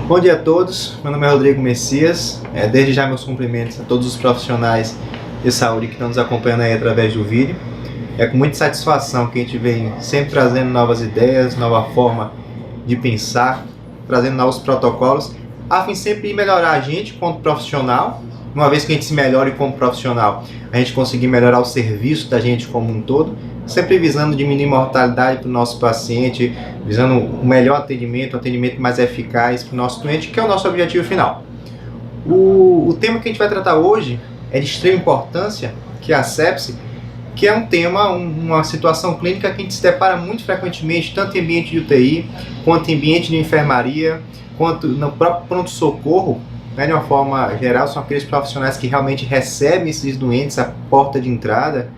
Bom dia a todos, meu nome é Rodrigo Messias, desde já meus cumprimentos a todos os profissionais de saúde que estão nos acompanhando aí através do vídeo. É com muita satisfação que a gente vem sempre trazendo novas ideias, nova forma de pensar, trazendo novos protocolos, a fim sempre de melhorar a gente como profissional. Uma vez que a gente se melhore como profissional, a gente conseguir melhorar o serviço da gente como um todo, sempre visando diminuir mortalidade para o nosso paciente, visando um melhor atendimento, um atendimento mais eficaz para o nosso doente, que é o nosso objetivo final. O tema que a gente vai tratar hoje é de extrema importância, que é a sepse, que é um tema, uma situação clínica que a gente se depara muito frequentemente, tanto em ambiente de UTI, quanto em ambiente de enfermaria, quanto no próprio pronto-socorro. De uma forma geral, são aqueles profissionais que realmente recebem esses doentes à porta de entrada.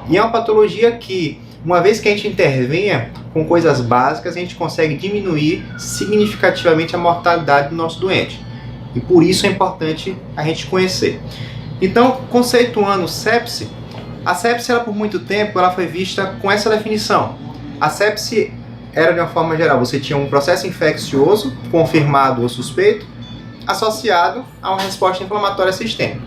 E é uma patologia que, uma vez que a gente intervenha com coisas básicas, a gente consegue diminuir significativamente a mortalidade do nosso doente. E por isso é importante a gente conhecer. Então, conceituando sepse, a sepse, ela, por muito tempo, ela foi vista com essa definição. A sepse era, de uma forma geral, você tinha um processo infeccioso, confirmado ou suspeito, associado a uma resposta inflamatória sistêmica.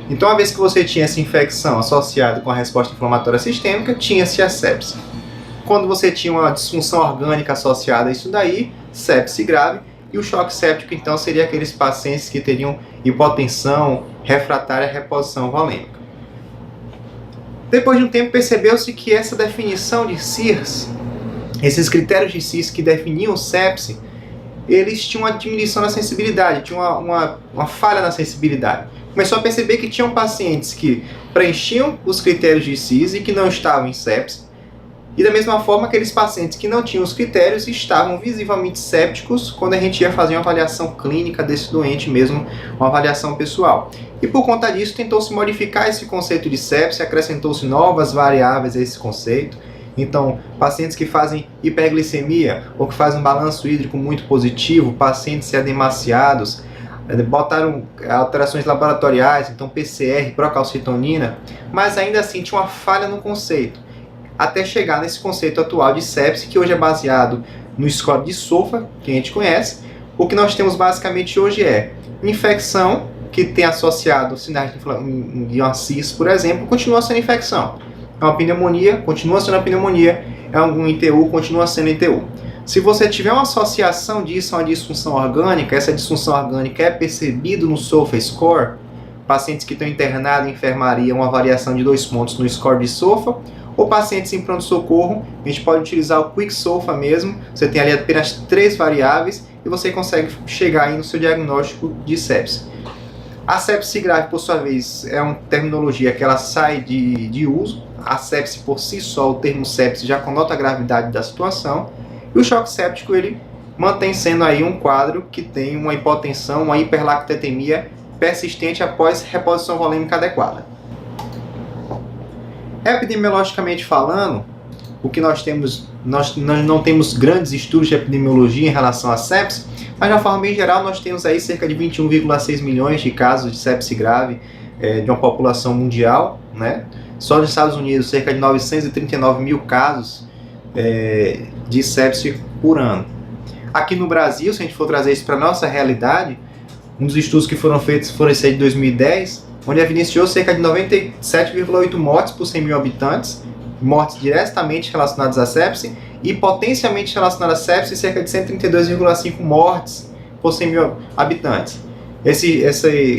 Então, uma vez que você tinha essa infecção associada com a resposta inflamatória sistêmica, tinha-se a sepse. Quando você tinha uma disfunção orgânica associada a isso daí, sepse grave, e o choque séptico, então, seria aqueles pacientes que teriam hipotensão refratária à reposição volêmica. Depois de um tempo, percebeu-se que essa definição de CIRS, esses critérios de CIRS que definiam sepse, eles tinham uma diminuição na sensibilidade, tinham uma falha na sensibilidade. Começou a perceber que tinham pacientes que preenchiam os critérios de CIRS e que não estavam em sepse, e da mesma forma aqueles pacientes que não tinham os critérios estavam visivelmente sépticos quando a gente ia fazer uma avaliação clínica desse doente mesmo, uma avaliação pessoal. E por conta disso tentou-se modificar esse conceito de sepse, acrescentou-se novas variáveis a esse conceito. Então, pacientes que fazem hiperglicemia ou que fazem um balanço hídrico muito positivo, pacientes edemaciados, botaram alterações laboratoriais, então PCR, procalcitonina, mas ainda assim tinha uma falha no conceito, até chegar nesse conceito atual de sepse, que hoje é baseado no score de SOFA, que a gente conhece. O que nós temos basicamente hoje é infecção, que tem associado sinais de uma CIS, por exemplo, continua sendo infecção. É uma pneumonia, continua sendo uma pneumonia, é um ITU, continua sendo ITU. Se você tiver uma associação disso a uma disfunção orgânica, essa disfunção orgânica é percebida no SOFA score, pacientes que estão internados em enfermaria, uma variação de 2 pontos no score de SOFA, ou pacientes em pronto-socorro, a gente pode utilizar o Quick SOFA mesmo, você tem ali apenas 3 variáveis e você consegue chegar aí no seu diagnóstico de sepse. A sepse grave, por sua vez, é uma terminologia que ela sai de uso. A sepse por si só, o termo sepse já conota a gravidade da situação. E o choque séptico, ele mantém sendo aí um quadro que tem uma hipotensão, uma hiperlactatemia persistente após reposição volêmica adequada. Epidemiologicamente falando, o que nós temos, nós não temos grandes estudos de epidemiologia em relação à sepse, mas de uma forma bem geral nós temos aí cerca de 21,6 milhões de casos de sepse grave de uma população mundial, né? Só nos Estados Unidos cerca de 939 mil casos de sepse por ano. Aqui no Brasil, se a gente for trazer isso para a nossa realidade, um dos estudos que foram feitos foi esse de 2010, onde evidenciou cerca de 97,8 mortes por 100 mil habitantes, mortes diretamente relacionadas à sepse, e potencialmente relacionadas à sepse, cerca de 132,5 mortes por 100 mil habitantes. Esse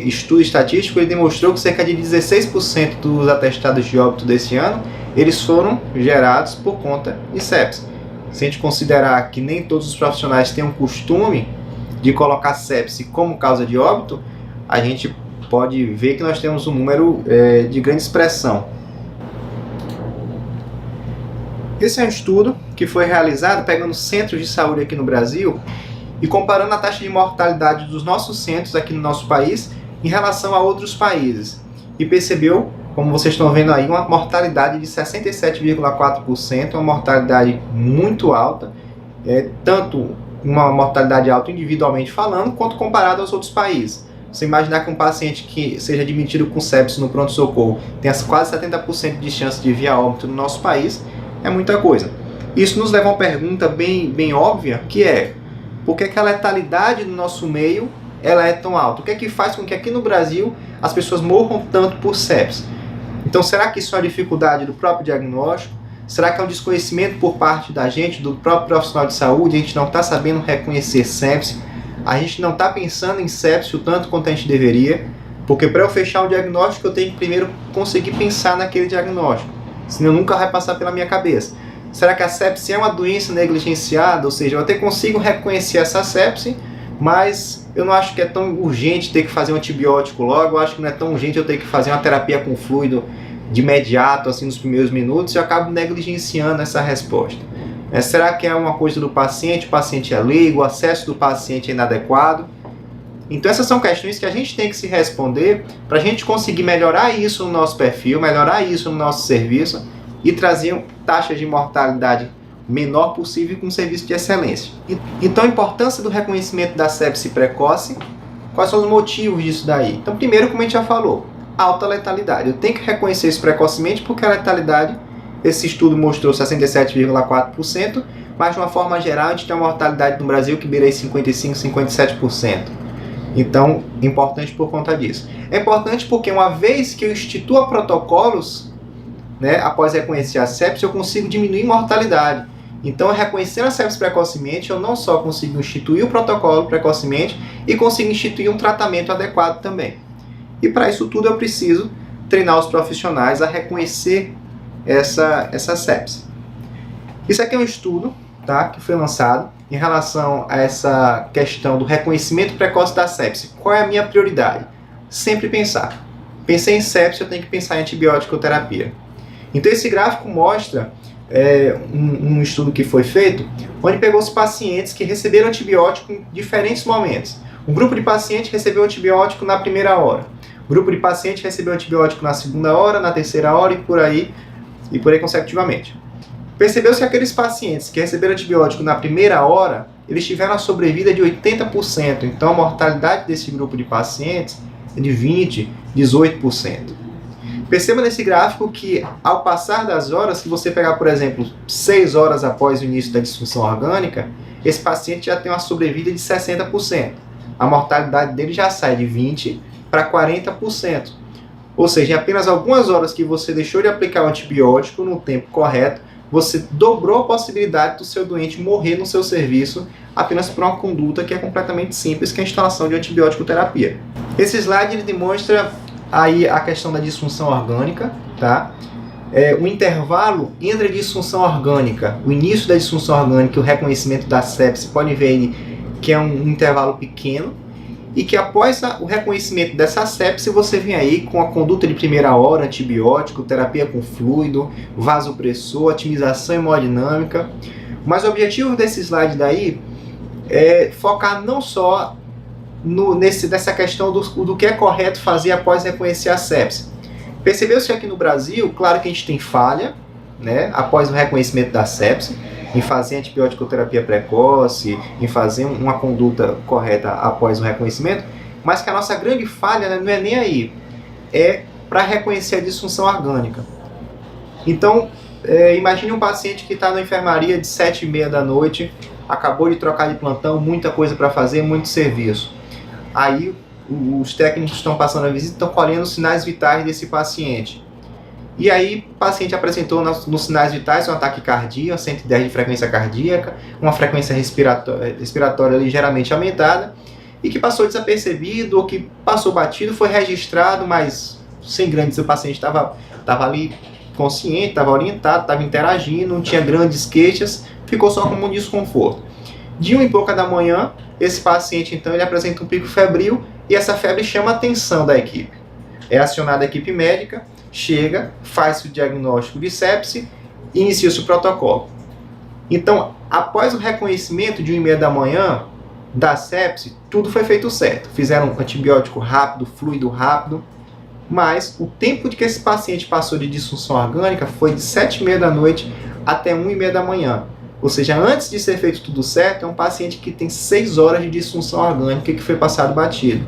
estudo estatístico ele demonstrou que cerca de 16% dos atestados de óbito desse ano, eles foram gerados por conta de sepse. Se a gente considerar que nem todos os profissionais têm o costume de colocar sepse como causa de óbito, a gente pode ver que nós temos um número de grande expressão. Esse é um estudo que foi realizado pegando centros de saúde aqui no Brasil e comparando a taxa de mortalidade dos nossos centros aqui no nosso país em relação a outros países. E percebeu, como vocês estão vendo aí, uma mortalidade de 67,4%, uma mortalidade muito alta, tanto uma mortalidade alta individualmente falando, quanto comparado aos outros países. Você imaginar que um paciente que seja admitido com sepse no pronto-socorro tenha quase 70% de chance de vir a óbito no nosso país, é muita coisa. Isso nos leva a uma pergunta bem óbvia, que é: por que a letalidade no nosso meio ela é tão alta? O que é que faz com que aqui no Brasil as pessoas morram tanto por sepse? Então, será que isso é uma dificuldade do próprio diagnóstico? Será que é um desconhecimento por parte da gente, do próprio profissional de saúde? A gente não está sabendo reconhecer sepse? A gente não está pensando em sepse o tanto quanto a gente deveria? Porque para eu fechar um diagnóstico, eu tenho que primeiro conseguir pensar naquele diagnóstico. Senão nunca vai passar pela minha cabeça. Será que a sepse é uma doença negligenciada? Ou seja, eu até consigo reconhecer essa sepse, mas eu não acho que é tão urgente ter que fazer um antibiótico logo. Eu acho que não é tão urgente eu ter que fazer uma terapia com fluido de imediato, assim, nos primeiros minutos, e eu acabo negligenciando essa resposta. Será que é uma coisa do paciente? O paciente é leigo, o acesso do paciente é inadequado? Então essas são questões que a gente tem que se responder para a gente conseguir melhorar isso no nosso perfil, melhorar isso no nosso serviço e trazer taxas de mortalidade menor possível com um serviço de excelência. Então a importância do reconhecimento da sepse precoce, quais são os motivos disso daí? Então primeiro, como a gente já falou, alta letalidade. Eu tenho que reconhecer isso precocemente porque a letalidade, esse estudo mostrou 67,4%, mas de uma forma geral a gente tem uma mortalidade no Brasil que beira 55, 57%. Então, é importante por conta disso. É importante porque uma vez que eu institua protocolos, né, após reconhecer a sepse, eu consigo diminuir mortalidade. Então, reconhecendo a sepse precocemente, eu não só consigo instituir o protocolo precocemente, e consigo instituir um tratamento adequado também. E para isso tudo eu preciso treinar os profissionais a reconhecer essa sepse. Isso aqui é um estudo, tá, que foi lançado em relação a essa questão do reconhecimento precoce da sepse. Qual é a minha prioridade? Sempre pensar. Pensei em sepse, eu tenho que pensar em antibiótico terapia. Então esse gráfico mostra um estudo que foi feito, onde pegou os pacientes que receberam antibiótico em diferentes momentos. Um grupo de pacientes recebeu antibiótico na primeira hora. Um grupo de pacientes recebeu antibiótico na segunda hora, na terceira hora e por aí consecutivamente. Percebeu-se que aqueles pacientes que receberam antibiótico na primeira hora, eles tiveram a sobrevida de 80%. Então a mortalidade desse grupo de pacientes é de 20%, 18%. Perceba nesse gráfico que ao passar das horas, se você pegar, por exemplo, 6 horas após o início da disfunção orgânica, esse paciente já tem uma sobrevida de 60%. A mortalidade dele já sai de 20% para 40%. Ou seja, em apenas algumas horas que você deixou de aplicar o antibiótico no tempo correto, você dobrou a possibilidade do seu doente morrer no seu serviço apenas por uma conduta que é completamente simples, que é a instalação de antibiótico terapia. Esse slide ele demonstra aí a questão da disfunção orgânica, tá? O intervalo entre a disfunção orgânica, o início da disfunção orgânica e o reconhecimento da sepse, pode ver aí que é um intervalo pequeno, e que após o reconhecimento dessa sepse, você vem aí com a conduta de primeira hora, antibiótico, terapia com fluido, vasopressor, otimização hemodinâmica. Mas o objetivo desse slide daí é focar não só nessa questão do que é correto fazer após reconhecer a sepse. Percebeu-se aqui no Brasil, claro que a gente tem falha, né, após o reconhecimento da sepse, em fazer antibiótico-terapia precoce, em fazer uma conduta correta após o reconhecimento, mas que a nossa grande falha, né, não é nem aí, é para reconhecer a disfunção orgânica. Então, imagine um paciente que está na enfermaria de 7h30 da noite, acabou de trocar de plantão, muita coisa para fazer, muito serviço. Aí os técnicos estão passando a visita, estão colhendo os sinais vitais desse paciente. E aí o paciente apresentou nos sinais vitais uma taquicardia, 110 de frequência cardíaca, uma frequência respiratória ligeiramente aumentada, e que passou desapercebido ou que passou batido, foi registrado, mas sem grandes... O paciente estava ali consciente, estava orientado, estava interagindo, não tinha grandes queixas, ficou só com um desconforto. De 1h pouca da manhã, esse paciente então ele apresenta um pico febril e essa febre chama a atenção da equipe. É acionada a equipe médica, chega, faz o diagnóstico de sepse e inicia-se o protocolo. Então, após o reconhecimento de 1h30 da manhã da sepse, tudo foi feito certo. Fizeram um antibiótico rápido, fluido rápido, mas o tempo de que esse paciente passou de disfunção orgânica foi de 7h30 da noite até 1h30 da manhã. Ou seja, antes de ser feito tudo certo, é um paciente que tem 6 horas de disfunção orgânica que foi passado batido.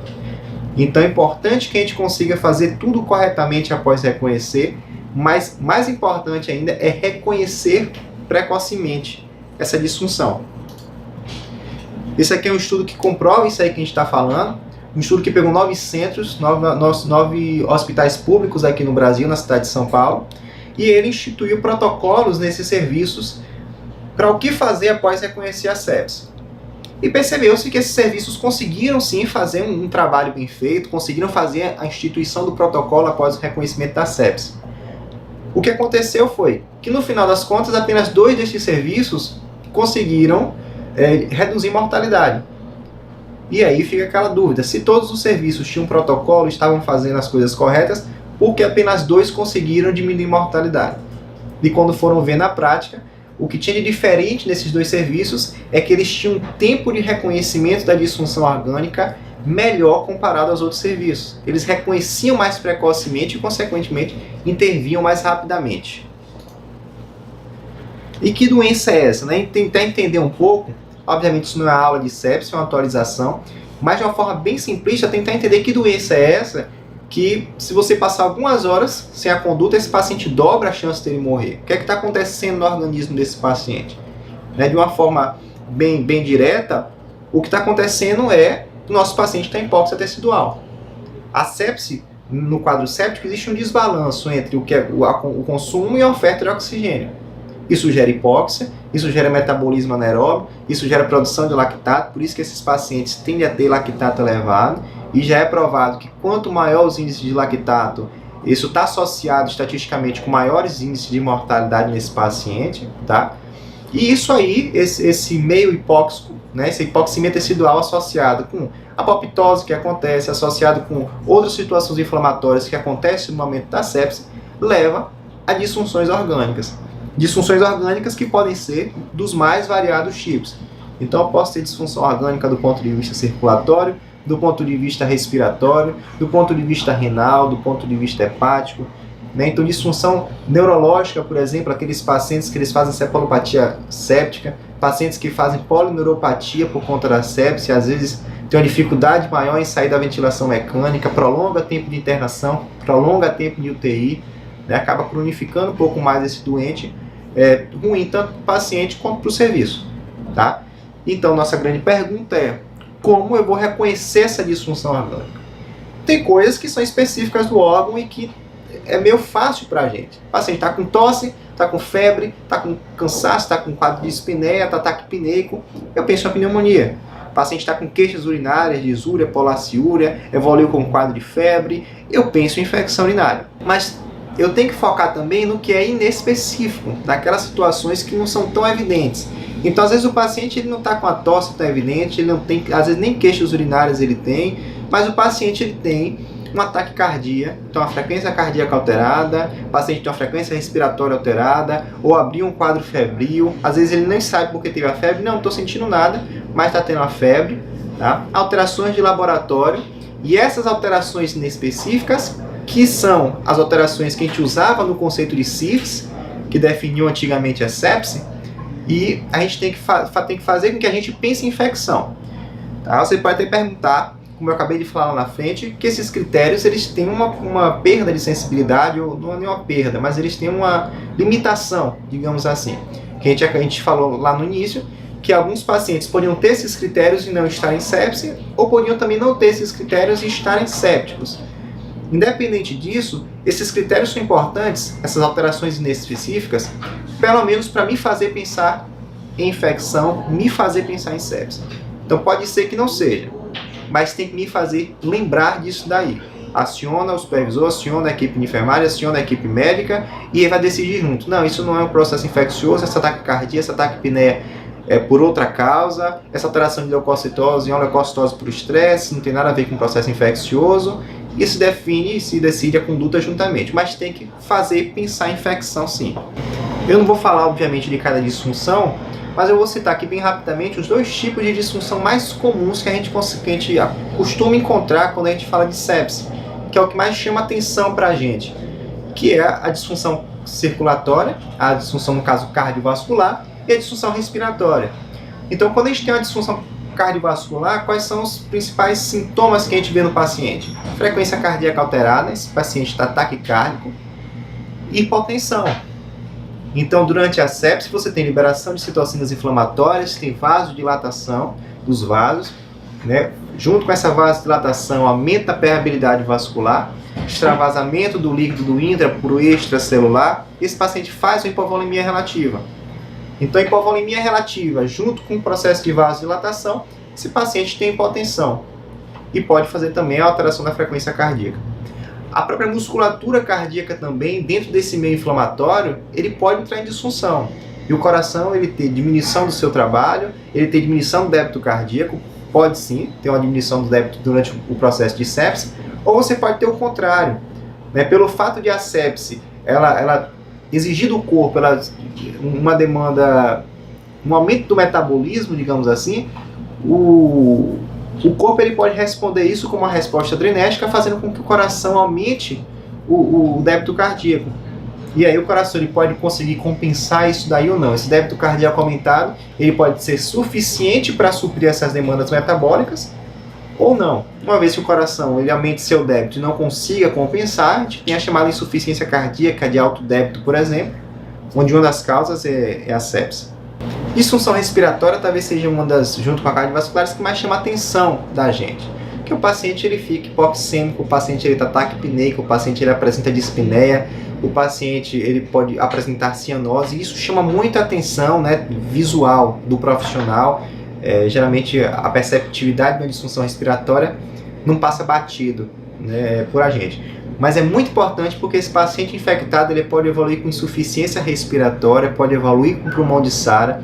Então é importante que a gente consiga fazer tudo corretamente após reconhecer, mas mais importante ainda é reconhecer precocemente essa disfunção. Esse aqui é um estudo que comprova isso aí que a gente está falando. Um estudo que pegou 9 centros, 9 hospitais públicos aqui no Brasil, na cidade de São Paulo, e ele instituiu protocolos nesses serviços para o que fazer após reconhecer a sepse. E percebeu-se que esses serviços conseguiram sim fazer um trabalho bem feito, conseguiram fazer a instituição do protocolo após o reconhecimento da sepse. O que aconteceu foi que no final das contas apenas 2 destes serviços conseguiram reduzir mortalidade. E aí fica aquela dúvida, se todos os serviços tinham um protocolo, estavam fazendo as coisas corretas, por que apenas 2 conseguiram diminuir mortalidade? E quando foram ver na prática, o que tinha de diferente nesses 2 serviços é que eles tinham um tempo de reconhecimento da disfunção orgânica melhor comparado aos outros serviços. Eles reconheciam mais precocemente e, consequentemente, intervinham mais rapidamente. E que doença é essa? Né? Tentar entender um pouco, obviamente isso não é uma aula de sepse, é uma atualização, mas de uma forma bem simplista, tentar entender que doença é essa que, se você passar algumas horas sem a conduta, esse paciente dobra a chance dele morrer. O que é que está acontecendo no organismo desse paciente? Né, de uma forma bem direta, o que está acontecendo é que o nosso paciente está em hipóxia tecidual. A sepse, no quadro séptico, existe um desbalanço entre o consumo e a oferta de oxigênio. Isso gera hipóxia, isso gera metabolismo anaeróbio, isso gera produção de lactato, por isso que esses pacientes tendem a ter lactato elevado, e já é provado que quanto maior os índices de lactato, isso está associado estatisticamente com maiores índices de mortalidade nesse paciente, tá? E isso aí, esse meio hipóxico, né, essa hipoxemia tecidual associado com apoptose que acontece, associado com outras situações inflamatórias que acontecem no momento da sepse, leva a disfunções orgânicas. Disfunções orgânicas que podem ser dos mais variados tipos. Então eu posso ter disfunção orgânica do ponto de vista circulatório, do ponto de vista respiratório, do ponto de vista renal, do ponto de vista hepático. Né? Então disfunção neurológica, por exemplo, aqueles pacientes que eles fazem cefalopatia séptica, pacientes que fazem polineuropatia por conta da sepse, às vezes tem uma dificuldade maior em sair da ventilação mecânica, prolonga tempo de internação, prolonga tempo de UTI, né? Acaba cronificando um pouco mais esse doente, ruim tanto para o paciente quanto para o serviço. Tá? Então nossa grande pergunta é, como eu vou reconhecer essa disfunção orgânica? Tem coisas que são específicas do órgão e que é meio fácil para a gente. O paciente está com tosse, está com febre, está com cansaço, está com quadro de dispneia, está taquipneico, eu penso na pneumonia. O paciente está com queixas urinárias, disúria, polaciúria, evoluiu com quadro de febre, eu penso em infecção urinária. Mas eu tenho que focar também no que é inespecífico, naquelas situações que não são tão evidentes. Então, às vezes o paciente ele não está com a tosse tão evidente, ele não tem, às vezes nem queixas urinárias ele tem, mas o paciente ele tem um ataque cardíaco, então a frequência cardíaca alterada, o paciente tem uma frequência respiratória alterada, ou abriu um quadro febril, às vezes ele nem sabe porque teve a febre, não estou sentindo nada, mas está tendo a febre, tá? Alterações de laboratório, e essas alterações inespecíficas, que são as alterações que a gente usava no conceito de CIRS, que definiu antigamente a sepse, e a gente tem que fazer com que a gente pense em infecção. Tá? Você pode até perguntar, como eu acabei de falar lá na frente, que esses critérios eles têm uma perda de sensibilidade, ou não é nenhuma perda, mas eles têm uma limitação, digamos assim. Que a gente falou lá no início, que alguns pacientes podiam ter esses critérios e não estarem sepse, ou podiam também não ter esses critérios e estarem sépticos. Independente disso, esses critérios são importantes, essas alterações inespecíficas, pelo menos para me fazer pensar em infecção, me fazer pensar em sepse. Então pode ser que não seja, mas tem que me fazer lembrar disso daí. Aciona o supervisor, aciona a equipe de enfermagem, aciona a equipe médica e ele vai decidir junto. Não, isso não é um processo infeccioso, essa taquicardia, essa taquipneia é por outra causa, essa alteração de leucocitose é uma leucocitose por estresse, não tem nada a ver com um processo infeccioso. Isso define e se decide a conduta juntamente, mas tem que fazer pensar em infecção sim. Eu não vou falar, obviamente, de cada disfunção, mas eu vou citar aqui bem rapidamente os 2 tipos de disfunção mais comuns que a gente costuma encontrar quando a gente fala de sepse, que é o que mais chama atenção para a gente, que é a disfunção circulatória, a disfunção, no caso, cardiovascular, e a disfunção respiratória. Então, quando a gente tem uma disfunção cardiovascular, quais são os principais sintomas que a gente vê no paciente? Frequência cardíaca alterada, esse paciente está taquicárdico, hipotensão. Então, durante a sepse, você tem liberação de citocinas inflamatórias, tem vasodilatação dos vasos, né? Junto com essa vasodilatação, aumenta a permeabilidade vascular, extravasamento do líquido do intra para o extracelular. Esse paciente faz uma hipovolemia relativa. Então, a hipovolemia relativa, junto com o processo de vasodilatação, esse paciente tem hipotensão e pode fazer também a alteração da frequência cardíaca. A própria musculatura cardíaca também, dentro desse meio inflamatório, ele pode entrar em disfunção. E o coração, ele ter diminuição do seu trabalho, ele ter diminuição do débito cardíaco, pode sim ter uma diminuição do débito durante o processo de sepse, ou você pode ter o contrário, né? Pelo fato de a sepse, ela exigir do corpo uma demanda, um aumento do metabolismo, digamos assim, o corpo ele pode responder isso com uma resposta adrenérgica, fazendo com que o coração aumente o débito cardíaco. E aí o coração ele pode conseguir compensar isso daí ou não. Esse débito cardíaco aumentado, ele pode ser suficiente para suprir essas demandas metabólicas ou não. Uma vez que o coração ele aumente seu débito e não consiga compensar, a gente tem a chamada insuficiência cardíaca de alto débito, por exemplo, onde uma das causas é a sepse. Disfunção respiratória talvez seja uma das, junto com a cardiovasculares, que mais chama a atenção da gente. Que o paciente ele fica hipoxêmico, o paciente ele está taquipneico, o paciente ele apresenta dispneia, o paciente ele pode apresentar cianose, e isso chama muita atenção, né, visual do profissional. Geralmente a perceptividade de uma disfunção respiratória não passa batido, né, por a gente. Mas é muito importante porque esse paciente infectado ele pode evoluir com insuficiência respiratória, pode evoluir com pulmão de SARA,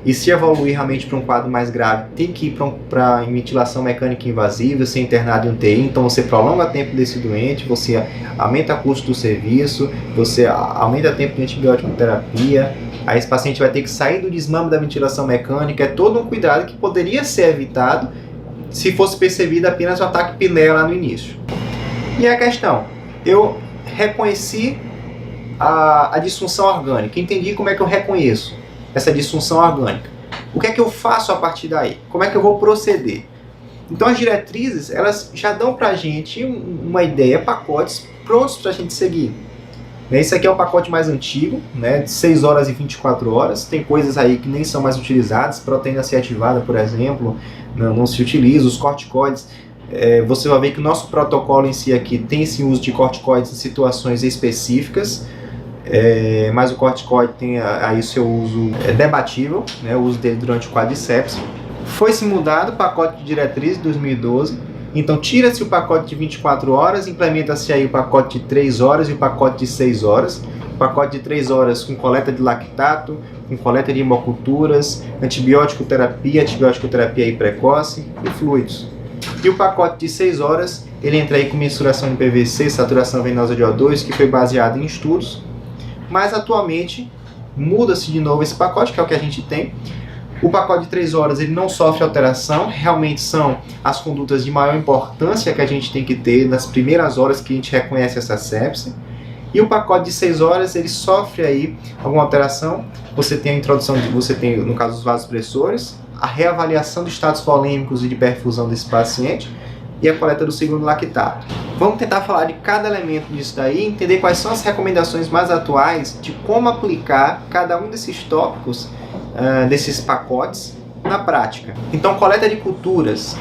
e se evoluir realmente para um quadro mais grave, tem que ir para ventilação mecânica invasiva, ser internado em UTI, então você prolonga o tempo desse doente, você aumenta o custo do serviço, você aumenta o tempo de antibiótico terapia, aí esse paciente vai ter que sair do desmame da ventilação mecânica, é todo um cuidado que poderia ser evitado se fosse percebido apenas o ataque pneu lá no início. E a questão, eu reconheci a disfunção orgânica, entendi como é que eu reconheço essa disfunção orgânica. O que é que eu faço a partir daí? Como é que eu vou proceder? Então as diretrizes, elas já dão pra gente uma ideia, pacotes prontos pra gente seguir. Esse aqui é o pacote mais antigo, né, de 6 horas e 24 horas. Tem coisas aí que nem são mais utilizadas, proteína C ativada, por exemplo, não se utiliza, os corticoides. Você vai ver que o nosso protocolo em si aqui tem esse uso de corticoides em situações específicas, mas o corticoide tem aí o seu uso debatível, né, o uso dele durante o quadro de sepse. Foi-se mudado o pacote de diretriz de 2012, então tira-se o pacote de 24 horas, implementa-se aí o pacote de 3 horas e o pacote de 6 horas. O pacote de 3 horas com coleta de lactato, com coleta de hemoculturas, antibiótico terapia aí precoce e fluidos. E o pacote de 6 horas, ele entra aí com mensuração de PVC, saturação venosa de O2, que foi baseado em estudos. Mas atualmente muda-se de novo esse pacote, que é o que a gente tem. O pacote de 3 horas ele não sofre alteração, realmente são as condutas de maior importância que a gente tem que ter nas primeiras horas que a gente reconhece essa sepse. E o pacote de 6 horas ele sofre aí alguma alteração. Você tem a introdução você tem, no caso, os vasopressores, a reavaliação dos estados polêmicos e de perfusão desse paciente e a coleta do segundo lactato. Vamos tentar falar de cada elemento disso daí e entender quais são as recomendações mais atuais de como aplicar cada um desses tópicos, desses pacotes, na prática. Então, coleta de culturas.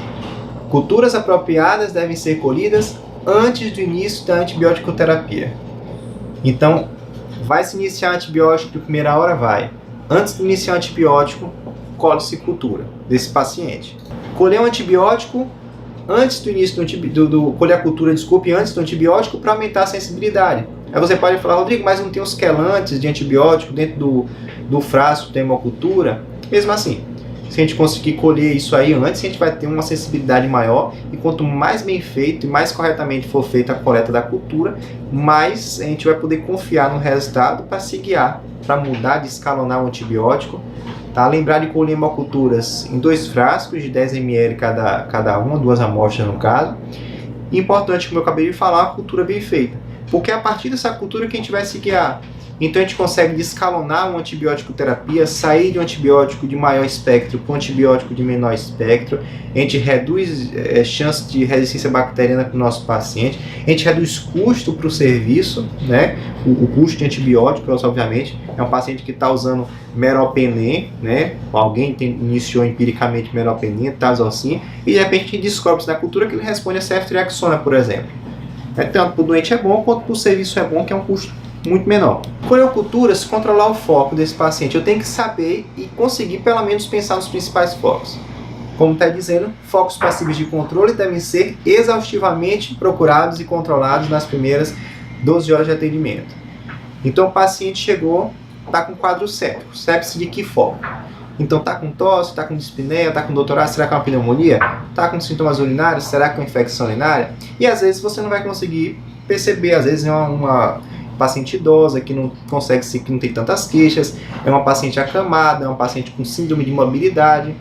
Culturas apropriadas devem ser colhidas antes do início da antibiótico-terapia. Então, vai se iniciar antibiótico de primeira hora? Vai. Antes de iniciar antibiótico, colhe-se cultura desse paciente. Colher um antibiótico antes do início colher a cultura, antes do antibiótico para aumentar a sensibilidade. Aí você pode falar, Rodrigo, mas não tem os quelantes de antibiótico dentro do frasco da hemocultura? Mesmo assim, se a gente conseguir colher isso aí antes, a gente vai ter uma sensibilidade maior, e quanto mais bem feito e mais corretamente for feita a coleta da cultura, mais a gente vai poder confiar no resultado para se guiar, para mudar, de escalonar o antibiótico. Tá? Lembrar de colher hemoculturas em 2 frascos de 10 ml cada uma, 2 amostras no caso. E importante, como eu acabei de falar, a cultura bem feita. Porque é a partir dessa cultura que a gente vai se guiar. Então a gente consegue descalonar uma antibiótico terapia, sair de um antibiótico de maior espectro para um antibiótico de menor espectro, a gente reduz chance de resistência bacteriana para o nosso paciente, a gente reduz custo para o serviço, né? O custo de antibióticos, obviamente, é um paciente que está usando meropenem, né? Alguém iniciou empiricamente meropenem, tazocin, e de repente a gente descobre na cultura que ele responde a ceftriaxona, por exemplo. Tanto para o doente é bom, quanto para o serviço é bom, que é um custo muito menor. Coliocultura, se controlar o foco desse paciente, eu tenho que saber e conseguir pelo menos pensar nos principais focos. Como está dizendo, focos passíveis de controle devem ser exaustivamente procurados e controlados nas primeiras 12 horas de atendimento. Então o paciente chegou, está com quadro séptico. Sepse de que foco? Então está com tosse, está com dispneia, está com doutorado, será que é uma pneumonia? Está com sintomas urinários, será que é uma infecção urinária? E às vezes você não vai conseguir perceber, às vezes é uma paciente idosa que não consegue que não tem tantas queixas, é uma paciente acamada, é uma paciente com síndrome de imobilidade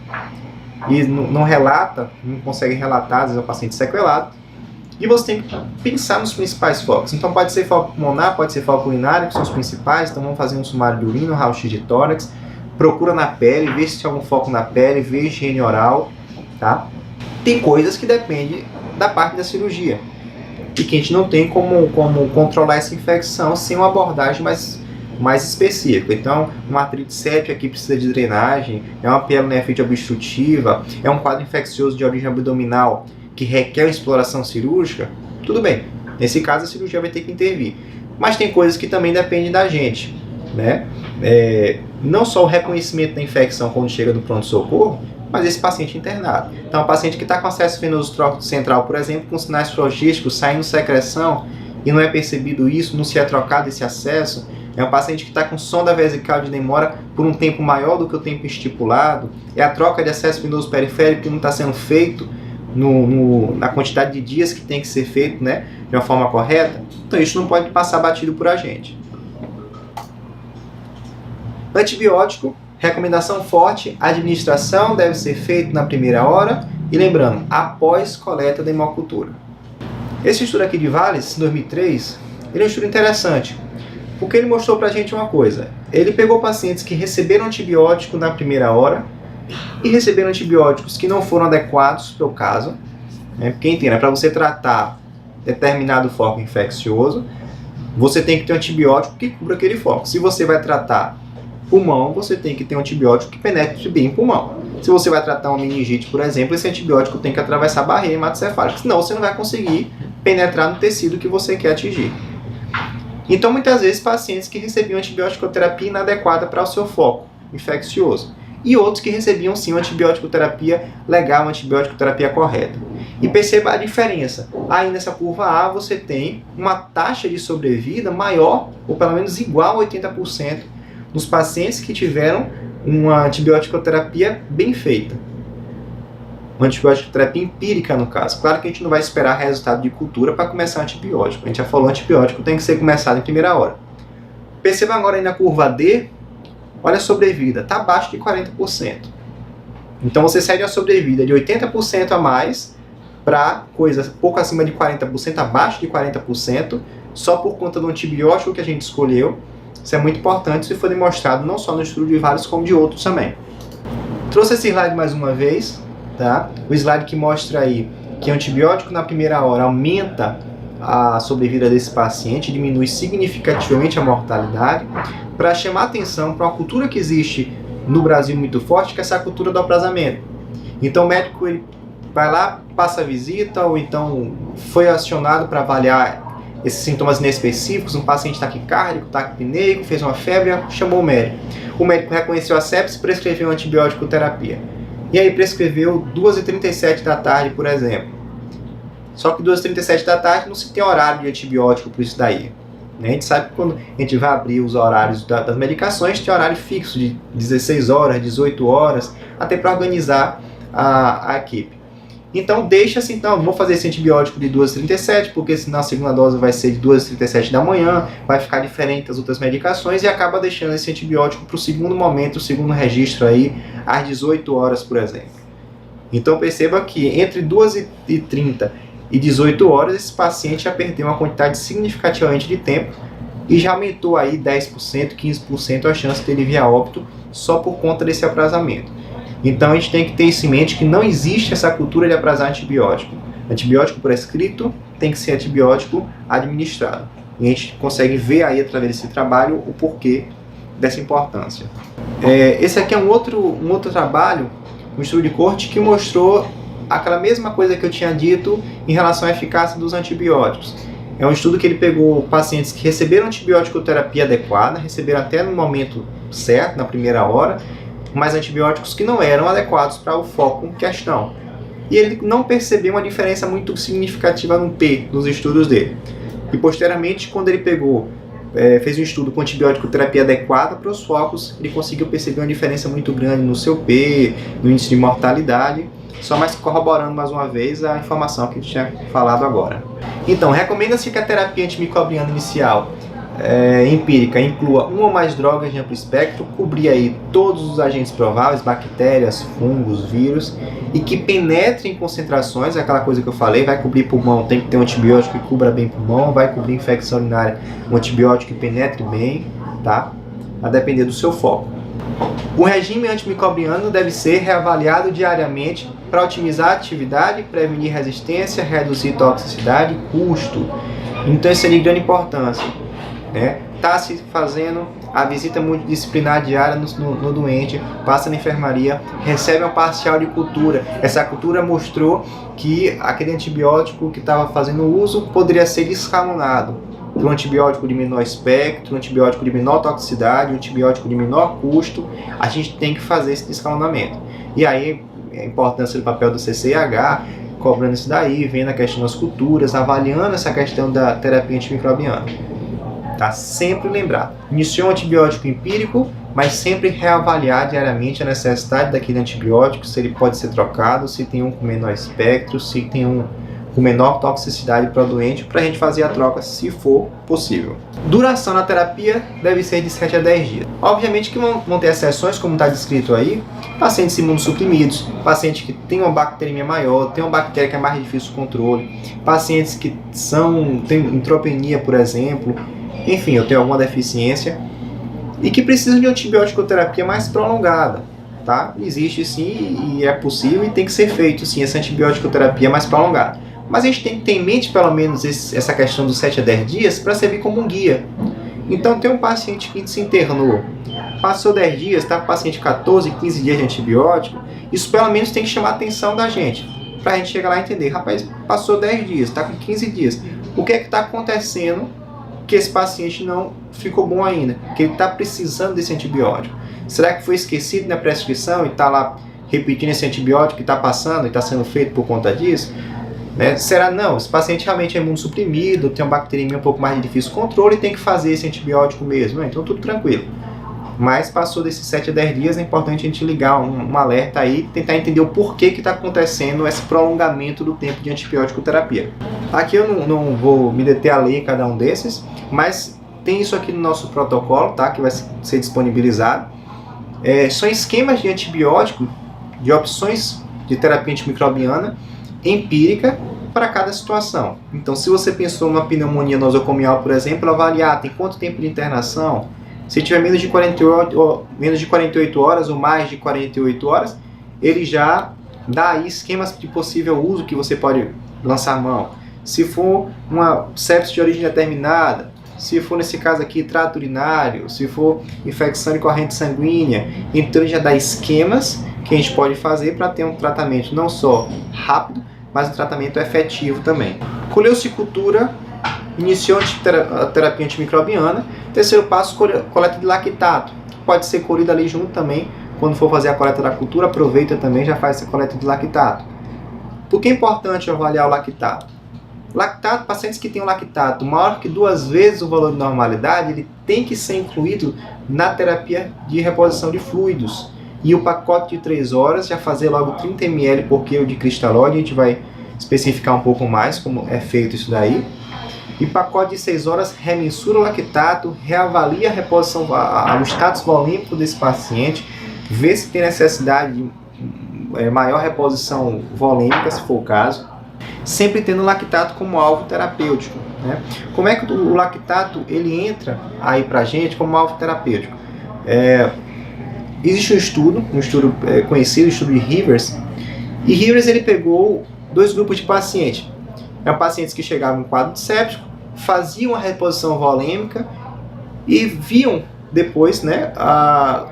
e não relata, não consegue relatar, às vezes é um paciente sequelado. E você tem que pensar nos principais focos. Então pode ser foco pulmonar, pode ser foco urinário, que são os principais. Então vamos fazer um sumário de urina, um raio-x de tórax, procura na pele, vê se tem algum foco na pele, vê higiene oral, tá? Tem coisas que dependem da parte da cirurgia e que a gente não tem como controlar essa infecção sem uma abordagem mais específica. Então, uma artrite séptica que precisa de drenagem, é uma pielonefrite obstrutiva, é um quadro infeccioso de origem abdominal que requer uma exploração cirúrgica, tudo bem. Nesse caso, a cirurgia vai ter que intervir. Mas tem coisas que também dependem da gente, né? Não só o reconhecimento da infecção quando chega do pronto-socorro, mas esse paciente internado. Então, o paciente que está com acesso venoso trófico central, por exemplo, com sinais flogísticos, saindo secreção, e não é percebido isso, não se é trocado esse acesso, é um paciente que está com sonda vesical de demora por um tempo maior do que o tempo estipulado, é a troca de acesso venoso periférico que não está sendo feito na quantidade de dias que tem que ser feito, né, de uma forma correta. Então, isso não pode passar batido por a gente. Antibiótico, recomendação forte, a administração deve ser feita na primeira hora e lembrando, após coleta da hemocultura. Esse estudo aqui de Valles, em 2003, ele é um estudo interessante, porque ele mostrou pra gente uma coisa. Ele pegou pacientes que receberam antibiótico na primeira hora e receberam antibióticos que não foram adequados para o caso, né? Porque entenda, para você tratar determinado foco infeccioso, você tem que ter um antibiótico que cubra aquele foco. Se você vai tratar pulmão, você tem que ter um antibiótico que penetre bem em pulmão. Se você vai tratar uma meningite, por exemplo, esse antibiótico tem que atravessar a barreira hematocefálica, senão você não vai conseguir penetrar no tecido que você quer atingir. Então, muitas vezes, pacientes que recebiam antibiótico-terapia inadequada para o seu foco infeccioso. E outros que recebiam, sim, uma antibiótico-terapia legal, uma antibiótico-terapia correta. E perceba a diferença. Aí, nessa curva A, você tem uma taxa de sobrevida maior, ou pelo menos igual a 80%, nos pacientes que tiveram uma antibiótico-terapia bem feita. Uma antibiótico-terapia empírica, no caso. Claro que a gente não vai esperar resultado de cultura para começar o antibiótico. A gente já falou, antibiótico tem que ser começado em primeira hora. Perceba agora aí na curva D, olha a sobrevida, está abaixo de 40%. Então você sai de uma sobrevida de 80% a mais para coisas pouco acima de 40%, abaixo de 40%, só por conta do antibiótico que a gente escolheu. Isso é muito importante, se for demonstrado não só no estudo de vários, como de outros também. Trouxe esse slide mais uma vez, tá? O slide que mostra aí que o antibiótico na primeira hora aumenta a sobrevida desse paciente, diminui significativamente a mortalidade, para chamar atenção para uma cultura que existe no Brasil muito forte, que é essa cultura do aprasamento. Então o médico ele vai lá, passa a visita, ou então foi acionado para avaliar esses sintomas inespecíficos, um paciente taquicárdico, taquipneico, fez uma febre, chamou o médico. O médico reconheceu a sepse e prescreveu antibiótico terapia. E aí prescreveu 2h37 da tarde, por exemplo. Só que 2h37 da tarde não se tem horário de antibiótico por isso daí. A gente sabe que quando a gente vai abrir os horários das medicações, tem horário fixo de 16 horas, 18 horas, até para organizar a equipe. Então deixa-se, então, vou fazer esse antibiótico de 2h37, porque senão a segunda dose vai ser de 2h37 da manhã, vai ficar diferente das outras medicações e acaba deixando esse antibiótico para o segundo momento, o segundo registro aí, às 18 horas, por exemplo. Então perceba que entre 2h30 e 18 horas, esse paciente já perdeu uma quantidade significativamente de tempo e já aumentou aí 10%, 15% a chance dele vir a óbito só por conta desse aprazamento. Então a gente tem que ter isso em mente, que não existe essa cultura de aprazar antibiótico. Antibiótico prescrito tem que ser antibiótico administrado. E a gente consegue ver aí através desse trabalho o porquê dessa importância. Esse aqui é um outro trabalho, um estudo de corte, que mostrou aquela mesma coisa que eu tinha dito em relação à eficácia dos antibióticos. É um estudo que ele pegou pacientes que receberam antibiótico-terapia adequada, receberam até no momento certo, na primeira hora, mas antibióticos que não eram adequados para o foco em questão. E ele não percebeu uma diferença muito significativa no P nos estudos dele. E posteriormente, quando ele fez um estudo com antibiótico-terapia adequada para os focos, ele conseguiu perceber uma diferença muito grande no seu P, no índice de mortalidade, só mais corroborando mais uma vez a informação que a gente tinha falado agora. Então, recomenda-se que a terapia antimicrobiana inicial empírica inclua uma ou mais drogas de amplo espectro, cobrir aí todos os agentes prováveis, bactérias, fungos, vírus, e que penetre em concentrações, aquela coisa que eu falei, vai cobrir pulmão, tem que ter um antibiótico que cubra bem pulmão, vai cobrir infecção urinária, um antibiótico que penetre bem, tá? A depender do seu foco. O regime antimicrobiano deve ser reavaliado diariamente para otimizar a atividade, prevenir resistência, reduzir toxicidade e custo. Então isso é de grande importância. Está se fazendo a visita multidisciplinar diária no doente, passa na enfermaria, recebe uma parcial de cultura. Essa cultura mostrou que aquele antibiótico que estava fazendo uso poderia ser descaminado por um antibiótico de menor espectro, um antibiótico de menor toxicidade, um antibiótico de menor custo. A gente tem que fazer esse descaminamento. E aí a importância do papel do CCIH, cobrando isso daí, vendo a questão das culturas, avaliando essa questão da terapia antimicrobiana. Tá? Sempre lembrar, iniciou um antibiótico empírico, mas sempre reavaliar diariamente a necessidade daquele antibiótico, se ele pode ser trocado, se tem um com menor espectro, se tem um com menor toxicidade para o doente, para a gente fazer a troca se for possível. Duração na terapia deve ser de 7 a 10 dias. Obviamente que vão ter exceções, como está descrito aí, pacientes imunossuprimidos, pacientes que têm uma bacteremia maior, tem uma bactéria que é mais difícil de controle, pacientes que têm neutropenia, por exemplo, enfim, eu tenho alguma deficiência e que precisam de antibiótico-terapia mais prolongada, tá? Existe sim e é possível e tem que ser feito sim essa antibiótico-terapia mais prolongada. Mas a gente tem que ter em mente pelo menos essa questão dos 7 a 10 dias para servir como um guia. Então tem um paciente que se internou, passou 10 dias, está com o paciente 14, 15 dias de antibiótico, isso pelo menos tem que chamar a atenção da gente, para a gente chegar lá e entender, rapaz, passou 10 dias, está com 15 dias, o que é que está acontecendo que esse paciente não ficou bom ainda, que ele está precisando desse antibiótico? Será que foi esquecido na prescrição e está lá repetindo esse antibiótico que está passando e está sendo feito por conta disso? Será não? Esse paciente realmente é imunossuprimido, tem uma bacteremia um pouco mais de difícil controle e tem que fazer esse antibiótico mesmo, então tudo tranquilo. Mas passou desses 7 a 10 dias, é importante a gente ligar um alerta aí, tentar entender o porquê que está acontecendo esse prolongamento do tempo de antibiótico-terapia. Aqui eu não vou me deter a ler em cada um desses, mas tem isso aqui no nosso protocolo, tá? Que vai ser disponibilizado. São esquemas de antibiótico, de opções de terapia antimicrobiana empírica para cada situação. Então, se você pensou numa pneumonia nosocomial, por exemplo, avaliar tem quanto tempo de internação. Se tiver menos de 48 horas ou mais de 48 horas, ele já dá aí esquemas de possível uso que você pode lançar mão. Se for uma sepsis de origem determinada, se for nesse caso aqui trato urinário, se for infecção de corrente sanguínea, então ele já dá esquemas que a gente pode fazer para ter um tratamento não só rápido, mas um tratamento efetivo também. Colheu-se cultura, iniciou a terapia antimicrobiana. Terceiro passo, coleta de lactato. Pode ser colhida ali junto também. Quando for fazer a coleta da cultura, aproveita também, já faz essa coleta de lactato. Por que é importante avaliar o lactato? Lactato, pacientes que têm um lactato maior que 2 vezes o valor de normalidade, ele tem que ser incluído na terapia de reposição de fluidos. E o pacote de 3 horas, já fazer logo 30 ml por quilo de cristalóide, a gente vai especificar um pouco mais como é feito isso daí. E pacote de 6 horas, remensura o lactato, reavalia a reposição, o status volêmico desse paciente, vê se tem necessidade de maior reposição volêmica, se for o caso, sempre tendo o lactato como alvo terapêutico, né? Como é que o lactato ele entra aí pra gente como alvo terapêutico? Existe um estudo conhecido, o estudo de Rivers, e Rivers ele pegou 2 grupos de pacientes. Eram pacientes que chegavam em quadro séptico, faziam a reposição volêmica e viam depois, né,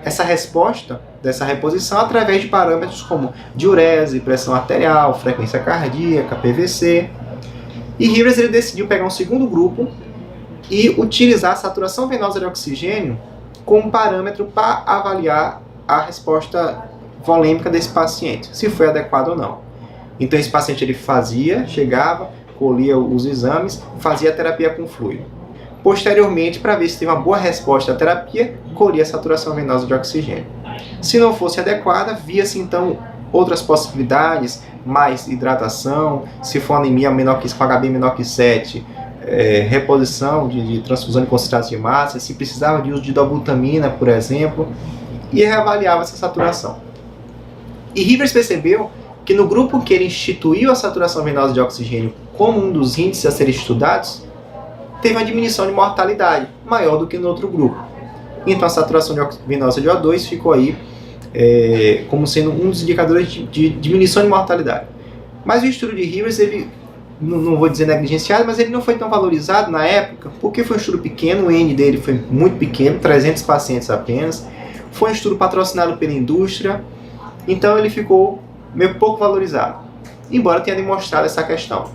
essa resposta dessa reposição através de parâmetros como diurese, pressão arterial, frequência cardíaca, PVC. E Rivers ele decidiu pegar um segundo grupo e utilizar a saturação venosa de oxigênio como parâmetro para avaliar a resposta volêmica desse paciente, se foi adequado ou não. Então esse paciente ele chegava, colhia os exames, fazia a terapia com fluido. Posteriormente, para ver se teve uma boa resposta à terapia, colhia a saturação venosa de oxigênio. Se não fosse adequada, via-se então outras possibilidades, mais hidratação, se for anemia menor que, com HB menor que 7, reposição de transfusão de concentrados de massa, se precisava de uso de dobutamina, por exemplo, e reavaliava essa saturação. E Rivers percebeu que no grupo que ele instituiu a saturação venosa de oxigênio como um dos índices a serem estudados, teve uma diminuição de mortalidade maior do que no outro grupo. Então a saturação venosa de O2 ficou aí como sendo um dos indicadores de diminuição de mortalidade. Mas o estudo de Rivers, ele, não vou dizer negligenciado, mas ele não foi tão valorizado na época, porque foi um estudo pequeno, o N dele foi muito pequeno, 300 pacientes apenas, foi um estudo patrocinado pela indústria, então ele ficou meio pouco valorizado, embora tenha demonstrado essa questão.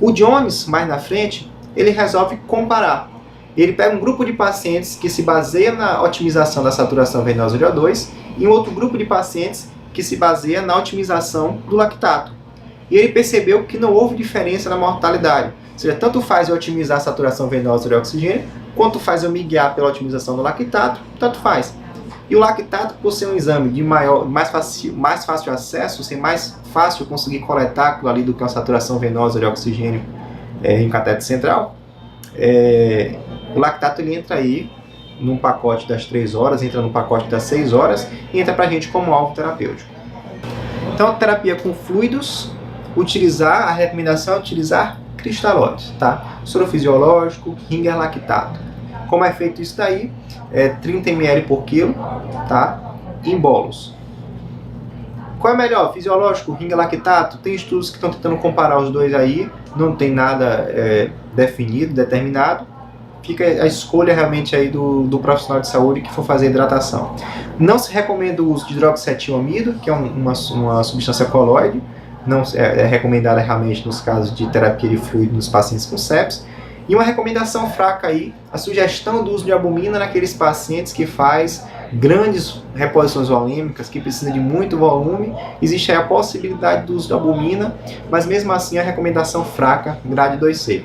O Jones, mais na frente, ele resolve comparar. Ele pega um grupo de pacientes que se baseia na otimização da saturação venosa de O2 e um outro grupo de pacientes que se baseia na otimização do lactato. E ele percebeu que não houve diferença na mortalidade. Ou seja, tanto faz eu otimizar a saturação venosa de oxigênio, quanto faz eu me guiar pela otimização do lactato, tanto faz. E o lactato, por ser um exame de mais fácil acesso, ser mais fácil conseguir coletar aquilo ali do que uma saturação venosa de oxigênio em catéter central, o lactato ele entra aí num pacote das 3 horas, entra no pacote das 6 horas e entra pra gente como alvo terapêutico. Então a terapia com fluidos, a recomendação é utilizar cristalóide, tá? Soro fisiológico, ringer lactato. Como é feito isso daí? 30 ml por quilo, tá? Em bolos. Qual é melhor? Fisiológico, ringer lactato? Tem estudos que estão tentando comparar os dois aí, não tem nada definido, determinado. Fica a escolha realmente aí do profissional de saúde que for fazer hidratação. Não se recomenda o uso de hidroxietilamida, que é uma substância colóide, não é recomendada realmente nos casos de terapia de fluido nos pacientes com sepsis. E uma recomendação fraca aí, a sugestão do uso de albumina naqueles pacientes que faz grandes reposições volêmicas, que precisa de muito volume. Existe aí a possibilidade do uso de albumina, mas mesmo assim a recomendação fraca, grade 2C.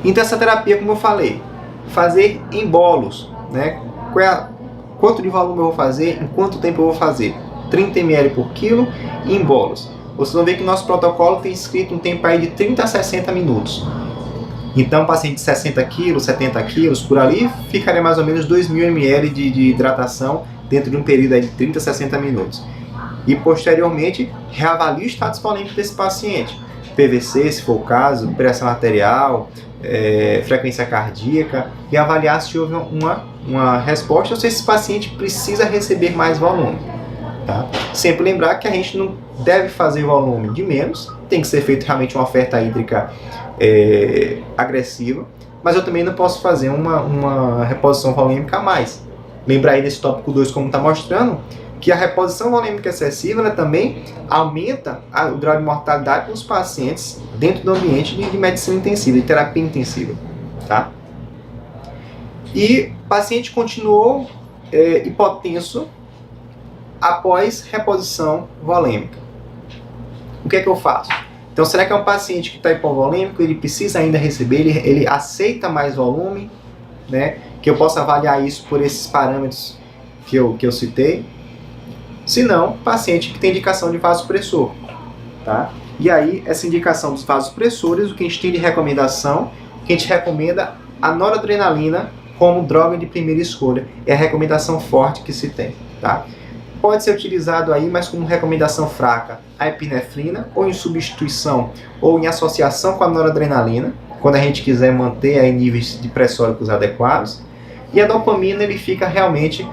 Então essa terapia, como eu falei, fazer em bolos, né? Quanto de volume eu vou fazer, em quanto tempo eu vou fazer? 30 ml por quilo em bolos. Vocês vão ver que o nosso protocolo tem escrito um tempo aí de 30 a 60 minutos. Então, um paciente de 60 kg, 70 kg, por ali, ficaria mais ou menos 2.000 ml de hidratação dentro de um período aí de 30 a 60 minutos. E, posteriormente, reavalie o status volêmico desse paciente. PVC, se for o caso, pressão arterial, frequência cardíaca, e avaliar se houve uma resposta ou se esse paciente precisa receber mais volume. Tá? Sempre lembrar que a gente não deve fazer volume de menos, tem que ser feito realmente uma oferta hídrica agressiva, mas eu também não posso fazer uma reposição volêmica a mais. Lembrar aí nesse tópico 2, como está mostrando, que a reposição volêmica excessiva, ela também aumenta o grau de mortalidade nos pacientes dentro do ambiente de medicina intensiva, de terapia intensiva. Tá? E o paciente continuou hipotenso após reposição volêmica. O que é que eu faço? Então, será que é um paciente que está hipovolêmico, ele precisa ainda receber, ele aceita mais volume, né? Que eu possa avaliar isso por esses parâmetros que eu citei. Se não, paciente que tem indicação de vasopressor, tá? E aí, essa indicação dos vasopressores, o que a gente tem de recomendação, que a gente recomenda a noradrenalina como droga de primeira escolha. É a recomendação forte que se tem, tá? pode ser utilizado aí, mas como recomendação fraca, a epinefrina, ou em substituição ou em associação com a noradrenalina, quando a gente quiser manter aí níveis de pressóricos adequados. E a dopamina ele fica realmente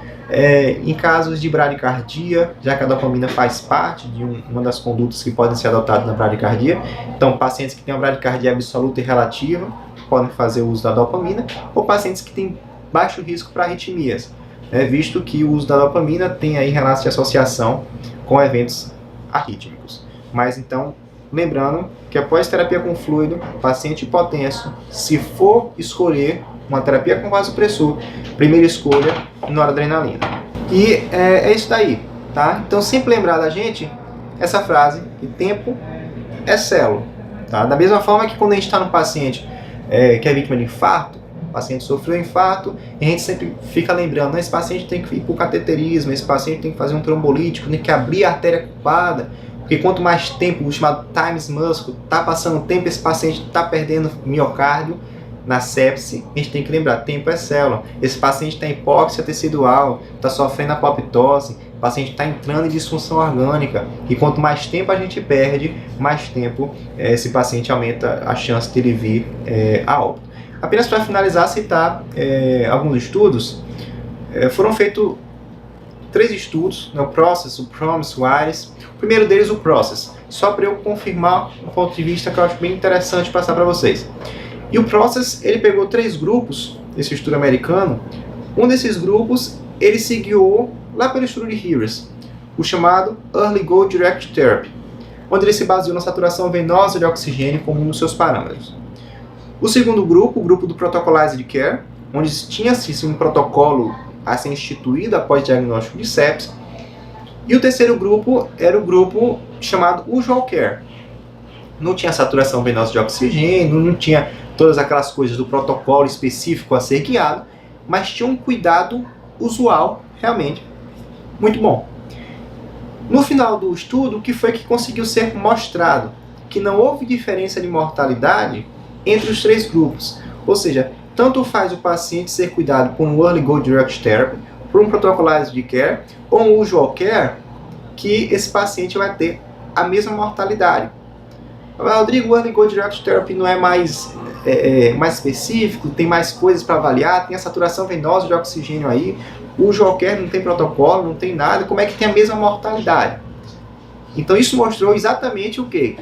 em casos de bradicardia, já que a dopamina faz parte de uma das condutas que podem ser adotadas na bradicardia. Então, pacientes que têm uma bradicardia absoluta e relativa podem fazer uso da dopamina, ou pacientes que têm baixo risco para arritmias, visto que o uso da dopamina tem aí relatos de associação com eventos arrítmicos. Mas então, lembrando que após terapia com fluido, paciente hipotenso, se for escolher uma terapia com vasopressor, primeira escolha, noradrenalina. E é isso daí, tá? Então sempre lembrar da gente essa frase, que tempo é célula, tá? Da mesma forma que quando a gente está no paciente que é vítima de infarto, o paciente sofreu um infarto, e a gente sempre fica lembrando, esse paciente tem que ir para o cateterismo, esse paciente tem que fazer um trombolítico, tem que abrir a artéria culpada, porque quanto mais tempo, o chamado times muscle, está passando o tempo, esse paciente está perdendo miocárdio. Na sepse, a gente tem que lembrar, tempo é célula. Esse paciente está em hipóxia tecidual, está sofrendo apoptose, o paciente está entrando em disfunção orgânica, e quanto mais tempo a gente perde, mais tempo esse paciente aumenta a chance de ele vir a óbito. Apenas para finalizar, citar alguns estudos. Foram feitos 3 estudos, o PROCESS, o PROMISE, o IRIS. O primeiro deles, o PROCESS, só para eu confirmar um ponto de vista que eu acho bem interessante passar para vocês. E o PROCESS, ele pegou 3 grupos, esse estudo americano. Um desses grupos, ele se guiou lá pelo estudo de Harris, o chamado Early Goal Direct Therapy, onde ele se baseou na saturação venosa de oxigênio como um dos seus parâmetros. O segundo grupo, o grupo do Protocolized Care, onde tinha-se um protocolo a ser instituído após diagnóstico de sepse. E o terceiro grupo era o grupo chamado Usual Care. Não tinha saturação venosa de oxigênio, não tinha todas aquelas coisas do protocolo específico a ser guiado, mas tinha um cuidado usual, realmente, muito bom. No final do estudo, o que foi que conseguiu ser mostrado? Que não houve diferença de mortalidade entre os 3 grupos. Ou seja, tanto faz o paciente ser cuidado por um Early Goal Direct Therapy, por um Protocolized Care ou um Usual Care, que esse paciente vai ter a mesma mortalidade. Mas, Rodrigo, o Early Goal Direct Therapy não é mais específico, tem mais coisas para avaliar, tem a saturação venosa de oxigênio aí, o Usual Care não tem protocolo, não tem nada, como é que tem a mesma mortalidade? Então isso mostrou exatamente o quê?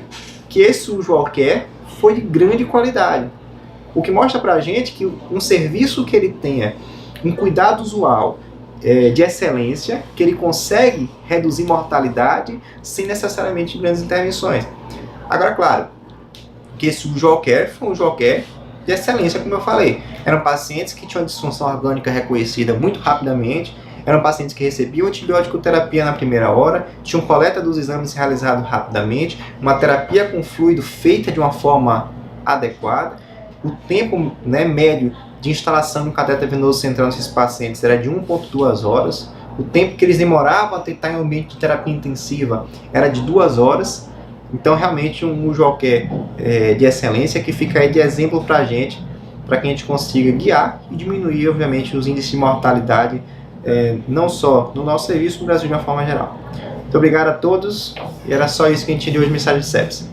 Que esse Usual Care foi de grande qualidade. O que mostra pra gente que um serviço que ele tenha um cuidado usual de excelência, que ele consegue reduzir mortalidade sem necessariamente grandes intervenções. Agora, claro, que esse Usual Care foi um Usual Care de excelência, como eu falei. Eram pacientes que tinham disfunção orgânica reconhecida muito rapidamente, eram pacientes que recebiam antibiótico terapia na primeira hora, tinham coleta dos exames realizado rapidamente, uma terapia com fluido feita de uma forma adequada. O tempo médio de instalação no cateter venoso central nesses pacientes era de 1,2 horas. O tempo que eles demoravam a estar em um ambiente de terapia intensiva era de 2 horas. Então, realmente, um Usual Care de excelência que fica aí de exemplo para a gente, para que a gente consiga guiar e diminuir, obviamente, os índices de mortalidade, não só no nosso serviço, no Brasil de uma forma geral. Muito obrigado a todos, e era só isso que a gente tinha de hoje, mensagem de sepse.